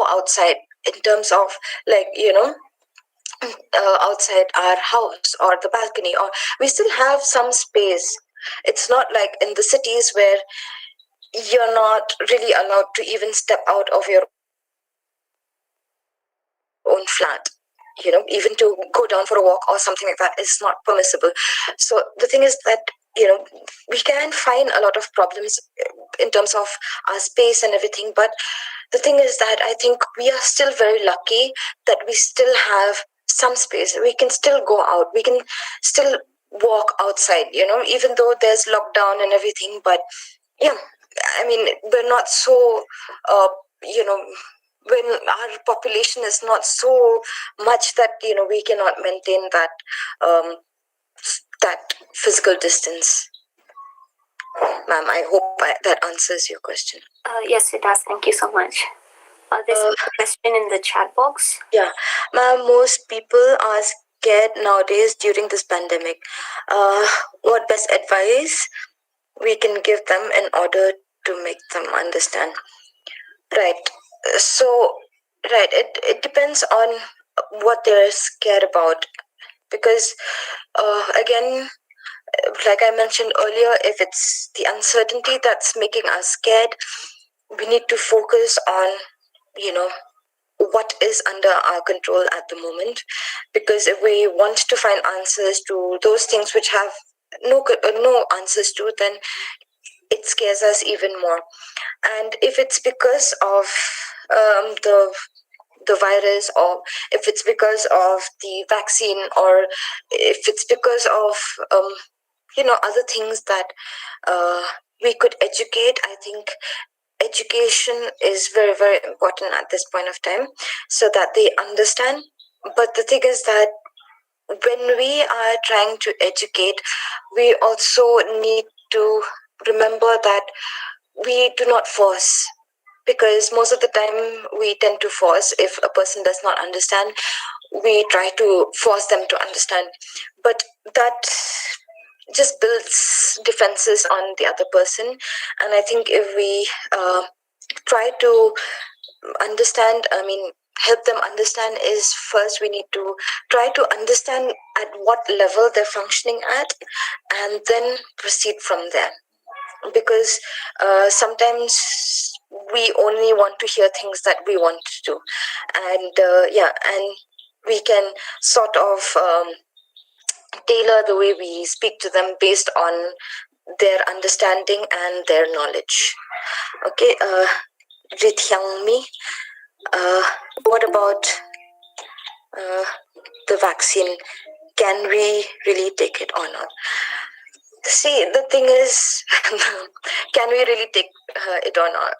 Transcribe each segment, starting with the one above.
outside in terms of like, outside our house or the balcony, or we still have some space. It's not like in the cities where you're not really allowed to even step out of your own flat. Even to go down for a walk or something like that is not permissible. So the thing is that we can find a lot of problems in terms of our space and everything, but the thing is that I think we are still very lucky that we still have some space. We can still go out, we can still walk outside, even though there's lockdown and everything. But yeah, I mean, we're not so when our population is not so much that we cannot maintain that that physical distance. Ma'am, I hope that answers your question. Yes, it does. Thank you so much. There's a question in the chat box. Yeah, ma'am, most people are scared nowadays during this pandemic. What best advice we can give them in order to make them understand? Right. So, right, it depends on what they're scared about. Because, again, like I mentioned earlier, if it's the uncertainty that's making us scared, we need to focus on, what is under our control at the moment. Because if we want to find answers to those things which have no answers to, then it scares us even more. And if it's because of the virus, or if it's because of the vaccine, or if it's because of other things that we could educate, I think education is very, very important at this point of time, so that they understand. But the thing is that when we are trying to educate, we also need to remember that we do not force. Because most of the time we tend to force. If a person does not understand, we try to force them to understand, but that just builds defenses on the other person. And I think if we try to understand, help them understand, is first we need to try to understand at what level they're functioning at, and then proceed from there. Because sometimes we only want to hear things that we want to, and and we can sort of tailor the way we speak to them based on their understanding and their knowledge. Okay, Rithyangmi, what about the vaccine? Can we really take it or not? See, the thing is, can we really take it or not?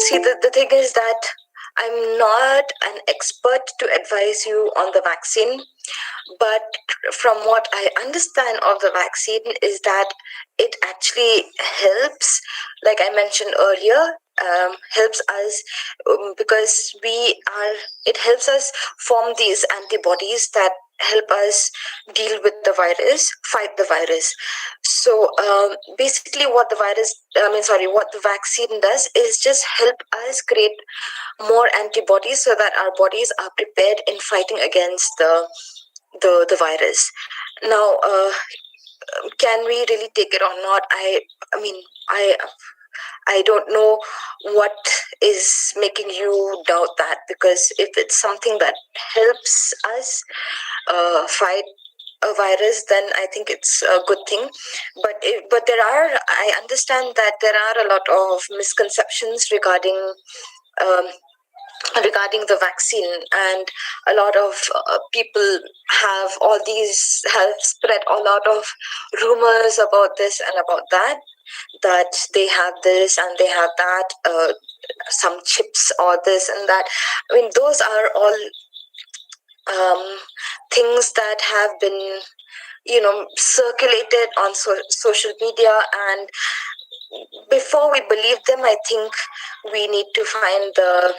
See, the thing is that I'm not an expert to advise you on the vaccine, but from what I understand of the vaccine is that it actually helps, like I mentioned earlier, helps us because it helps us form these antibodies that help us deal with the virus, fight the virus. So basically what what the vaccine does is just help us create more antibodies so that our bodies are prepared in fighting against the virus. Now, can we really take it or not? I don't know what is making you doubt that, because if it's something that helps us fight a virus, then I think it's a good thing. But I understand that there are a lot of misconceptions regarding the vaccine, and a lot of people have spread a lot of rumors about this and about that they have this and they have that, some chips or this and that. Those are all things that have been circulated on social media, and before we believe them, I think we need to find the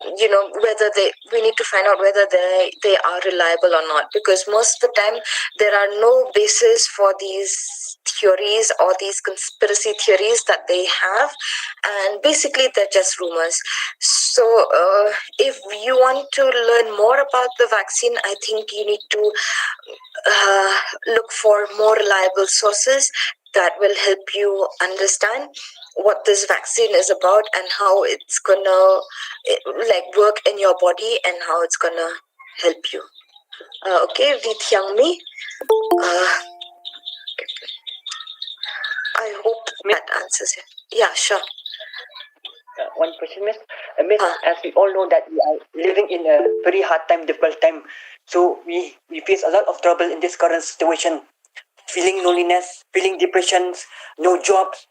whether we need to find out whether they are reliable or not, because most of the time there are no basis for these theories or these conspiracy theories that they have, and basically they're just rumors. So if you want to learn more about the vaccine, I think you need to look for more reliable sources that will help you understand what this vaccine is about and how it's gonna work in your body and how it's gonna help you. Okay, with Hyangmi, I hope that answers it. Yeah, sure. One question, Miss. Miss, as we all know that we are living in a very hard time, difficult time. So we face a lot of trouble in this current situation. Feeling loneliness, feeling depressions, no jobs.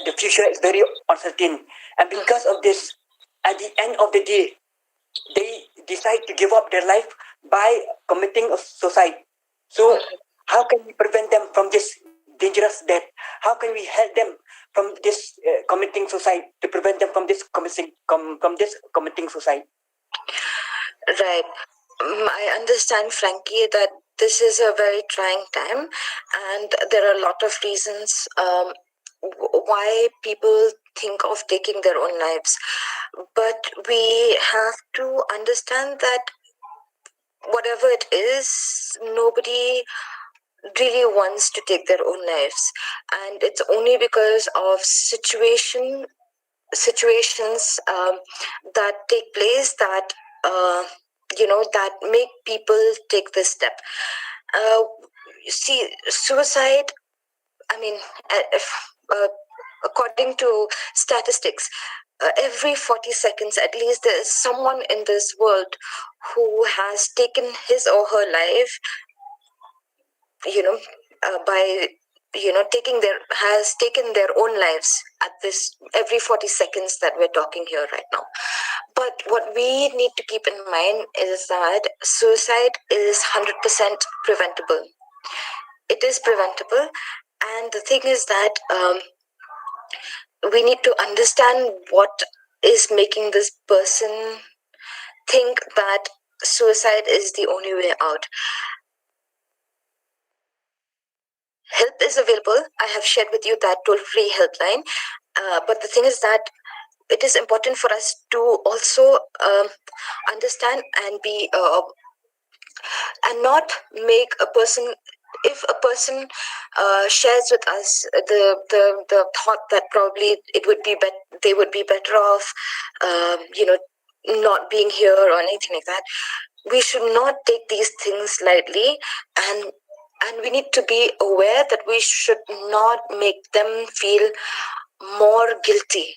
The future is very uncertain. And because of this, at the end of the day, they decide to give up their life by committing a suicide. So how can we prevent them from this dangerous death? How can we help them from this committing suicide, to prevent them from this committing suicide? Right. I understand, Frankie, that this is a very trying time, and there are a lot of reasons why people think of taking their own lives. But we have to understand that whatever it is, nobody really wants to take their own lives, and it's only because of situations that take place that that make people take this step. See, suicide, I mean, according to statistics, every 40 seconds at least there is someone in this world who has taken his or her life, by taken their own lives at this every 40 seconds that we're talking here right now. But what we need to keep in mind is that suicide is 100% preventable. It is preventable, and the thing is that we need to understand what is making this person think that suicide is the only way out. Help is available. I have shared with you that toll-free helpline. But the thing is that it is important for us to also understand and be and not make a person. If a person shares with us the thought that probably they would be better off, not being here or anything like that, we should not take these things lightly, and we need to be aware that we should not make them feel more guilty,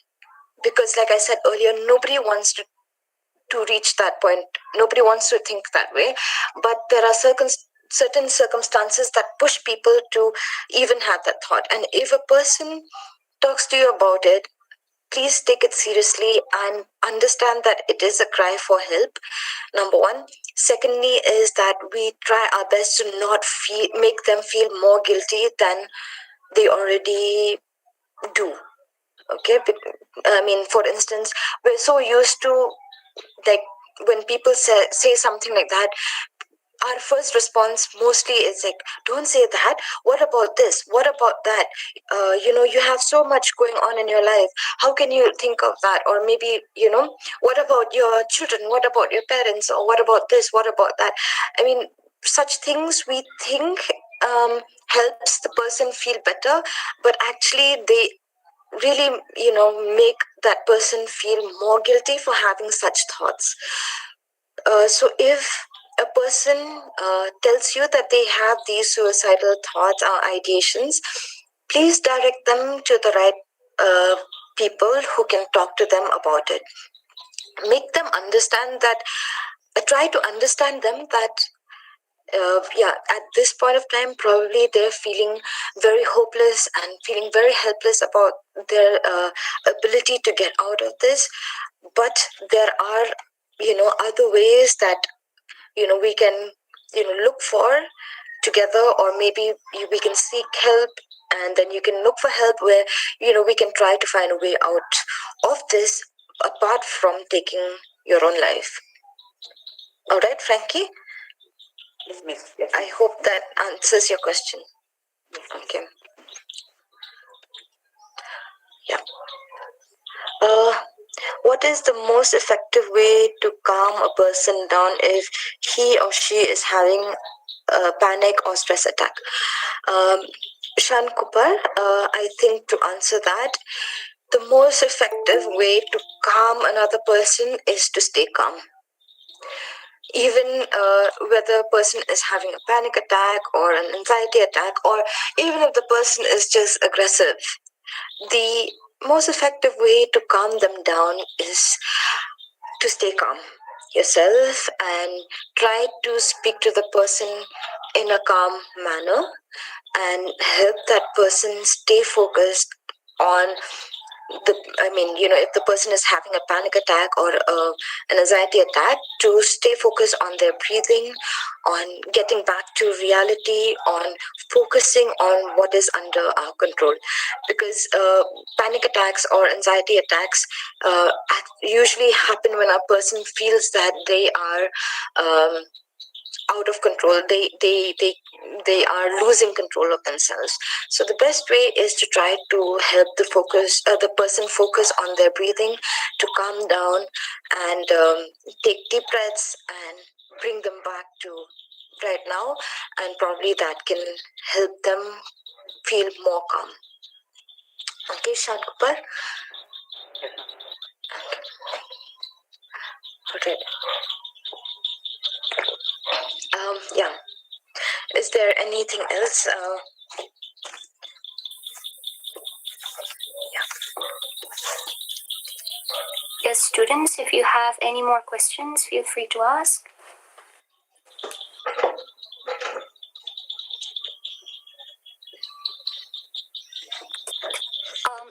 because like I said earlier, nobody wants to reach that point. Nobody wants to think that way, but there are certain circumstances that push people to even have that thought. And if a person talks to you about it, please take it seriously and understand that it is a cry for help, number one. Secondly is that we try our best to not make them feel more guilty than they already do. Okay, I mean, for instance, we're so used to, like, when people say something like that, our first response mostly is like, don't say that, what about this, what about that, you have so much going on in your life, how can you think of that? Or maybe, what about your children, what about your parents, or what about this, what about that? I mean, such things we think helps the person feel better, but actually they really make that person feel more guilty for having such thoughts. So if a person tells you that they have these suicidal thoughts or ideations, please direct them to the right people who can talk to them about it. Make them understand that, try to understand them that at this point of time, probably they're feeling very hopeless and feeling very helpless about their ability to get out of this. But there are, other ways that, we can, look for together, or maybe we can seek help, and then you can look for help where, we can try to find a way out of this. apart from taking your own life. All right, Frankie? Yes, miss. Yes, I hope that answers your question. Okay. Yeah. What is the most effective way to calm a person down if he or she is having a panic or stress attack? Shan Kupar, I think to answer that, the most effective way to calm another person is to stay calm. Even whether a person is having a panic attack or an anxiety attack, or even if the person is just aggressive, the most effective way to calm them down is to stay calm yourself and try to speak to the person in a calm manner and help that person stay focused on if the person is having a panic attack or an anxiety attack, to stay focused on their breathing, on getting back to reality, on focusing on what is under our control. Because panic attacks or anxiety attacks usually happen when a person feels that they are out of control. They are losing control of themselves. So the best way is to try to help the person focus on their breathing, to calm down and take deep breaths and bring them back to right now, and probably that can help them feel more calm. Okay, Shan Kupar. Okay. Yeah. Is there anything else? Yes, students, if you have any more questions, feel free to ask.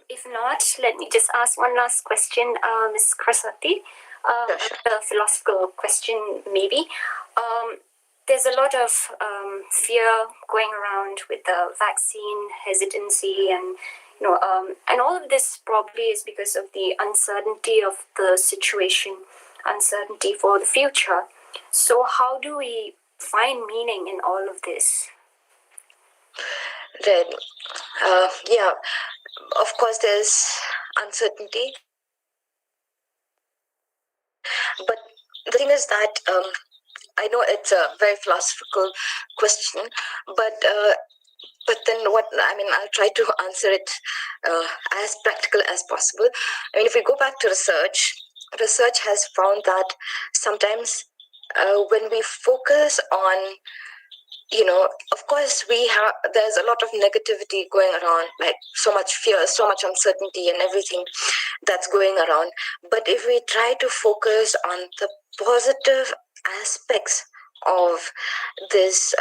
If not, let me just ask one last question, Ms. Khasrasti. A philosophical question, maybe. There's a lot of fear going around with the vaccine hesitancy, and and all of this probably is because of the uncertainty of the situation, uncertainty for the future. So, how do we find meaning in all of this? Right. Yeah. Of course, there's uncertainty, but the thing is that I know it's a very philosophical question, but then what I mean, I'll try to answer it as practical as possible. I mean, if we go back to research has found that sometimes when we focus on, of course there's a lot of negativity going around, like so much fear, so much uncertainty and everything that's going around. But if we try to focus on the positive aspects of this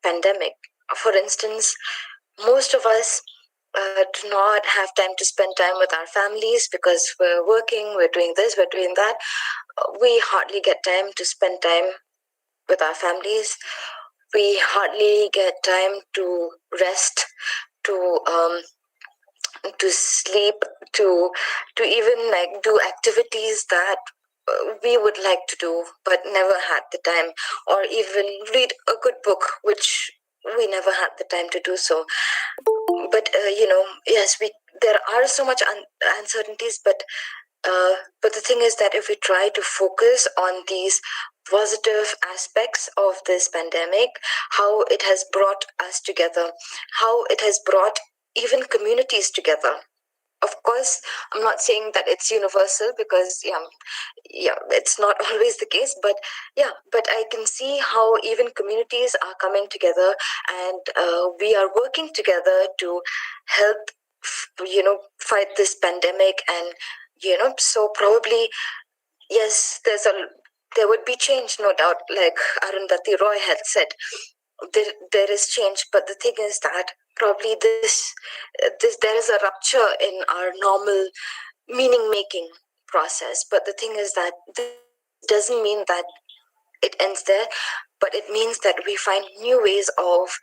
pandemic, for instance, most of us do not have time to spend time with our families because we're working, we're doing this, we're doing that. We hardly get time to spend time with our families. We hardly get time to rest, to sleep, to even like do activities that we would like to do but never had the time, or even read a good book which we never had the time to do so. But yes, we there are so much uncertainties, but the thing is that if we try to focus on these positive aspects of this pandemic, how it has brought us together, how it has brought even communities together. Of course, I'm not saying that it's universal, because it's not always the case, but I can see how even communities are coming together, and we are working together to help fight this pandemic. And so probably, yes, there would be change, no doubt, like Arundhati Roy had said. There is change, but the thing is that probably there is a rupture in our normal meaning making process. But the thing is that this doesn't mean that it ends there, but it means that we find new ways of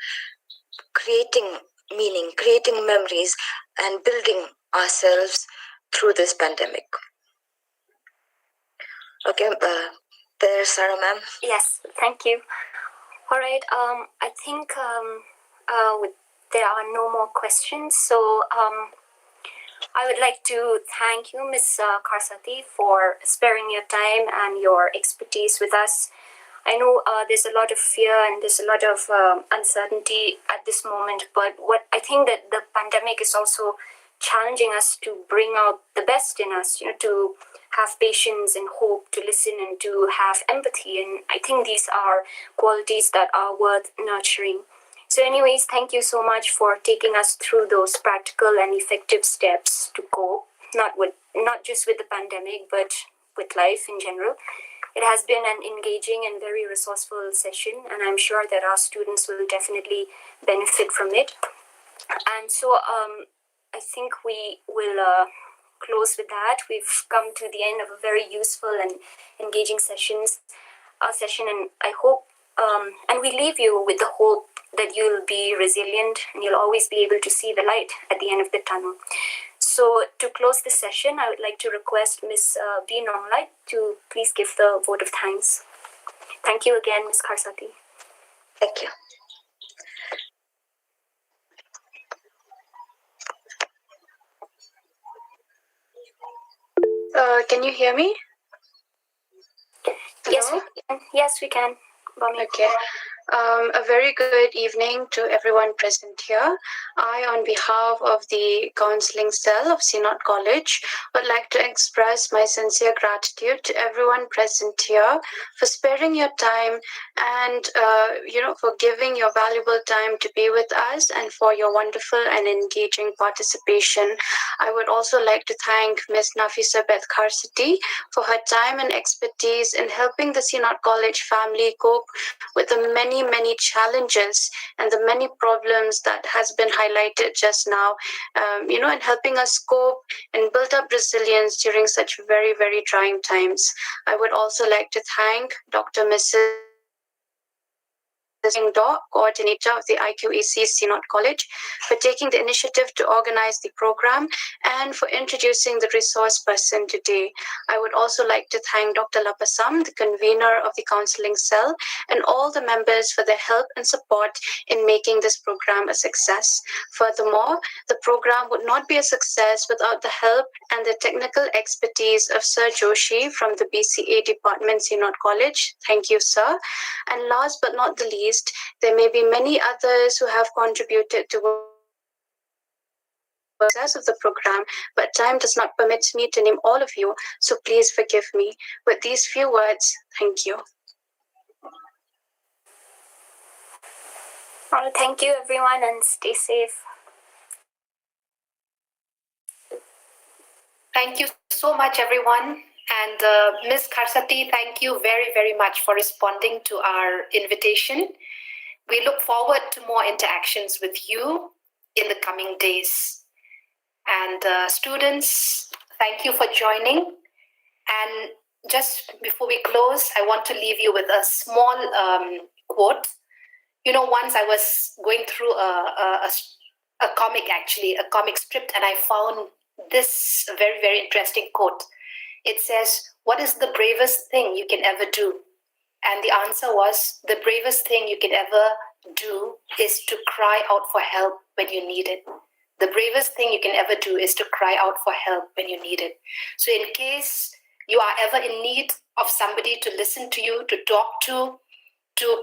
creating meaning, creating memories, and building ourselves through this pandemic. Okay, there's Sarah, ma'am. Yes, thank you. All right. I think there are no more questions. So I would like to thank you, Ms. Khasrasti, for sparing your time and your expertise with us. I know there's a lot of fear and there's a lot of uncertainty at this moment, but what I think that the pandemic is also challenging us to bring out the best in us, to have patience and hope, to listen and to have empathy. And I think these are qualities that are worth nurturing. So anyways, thank you so much for taking us through those practical and effective steps to cope, not just with the pandemic, but with life in general. It has been an engaging and very resourceful session, and I'm sure that our students will definitely benefit from it. And so I think we will close with that. We've come to the end of a very useful and engaging session, and I hope, and we leave you with the hope that you'll be resilient and you'll always be able to see the light at the end of the tunnel. So to close the session, I would like to request Ms. B. Nonglai to please give the vote of thanks. Thank you again, Ms. Khasrasti. Thank you. Can you hear me? Hello? Yes, we can. Okay. A very good evening to everyone present here. I, on behalf of the Counselling Cell of Synod College, would like to express my sincere gratitude to everyone present here for sparing your time and, for giving your valuable time to be with us and for your wonderful and engaging participation. I would also like to thank Ms. Naphisabet for her time and expertise in helping the Synod College family cope with the many challenges and the many problems that has been highlighted just now, and helping us cope and build up resilience during such very trying times. I would also like to thank Dr. Mrs. Coordinator of the IQEC Synod College, for taking the initiative to organize the program and for introducing the resource person today. I would also like to thank Dr. Lapasam, the convener of the Counselling Cell, and all the members for their help and support in making this program a success. Furthermore, the program would not be a success without the help and the technical expertise of Sir Joshi from the BCA Department, Synod College. Thank you, sir. And last but not the least, there may be many others who have contributed to the success of the program, but time does not permit me to name all of you, so please forgive me. With these few words, thank you. Well, thank you, everyone, and stay safe. Thank you so much, everyone. And Ms. Khasrasti, thank you very much for responding to our invitation. We look forward to more interactions with you in the coming days. And students, thank you for joining. And just before we close, I want to leave you with a small quote. Once I was going through a comic, actually, a comic strip, and I found this very interesting quote. It says, "What is the bravest thing you can ever do?" And the answer was, the bravest thing you can ever do is to cry out for help when you need it. The bravest thing you can ever do is to cry out for help when you need it. So in case you are ever in need of somebody to listen to you, to talk to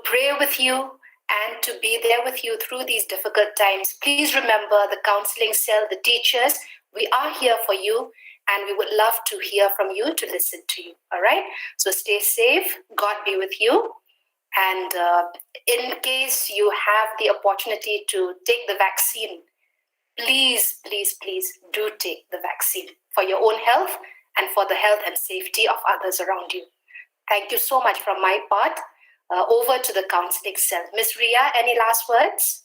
pray with you, and to be there with you through these difficult times, please remember the Counselling Cell, the teachers, we are here for you, and we would love to hear from you, to listen to you. All right? So stay safe. God be with you. And in case you have the opportunity to take the vaccine, please do take the vaccine for your own health and for the health and safety of others around you. Thank you so much from my part. Over to the Counselling Cell. Ms. Ria, any last words?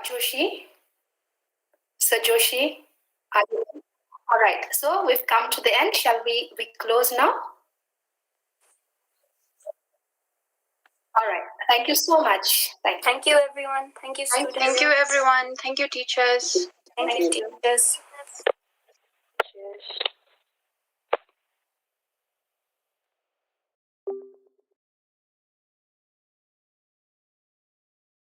Joshi? Sir Joshi? All right, so we've come to the end. Shall we close now? All right, thank you so much. Thank you, everyone. Thank you, students. Thank you, everyone. Thank you, teachers. Thank you, teachers.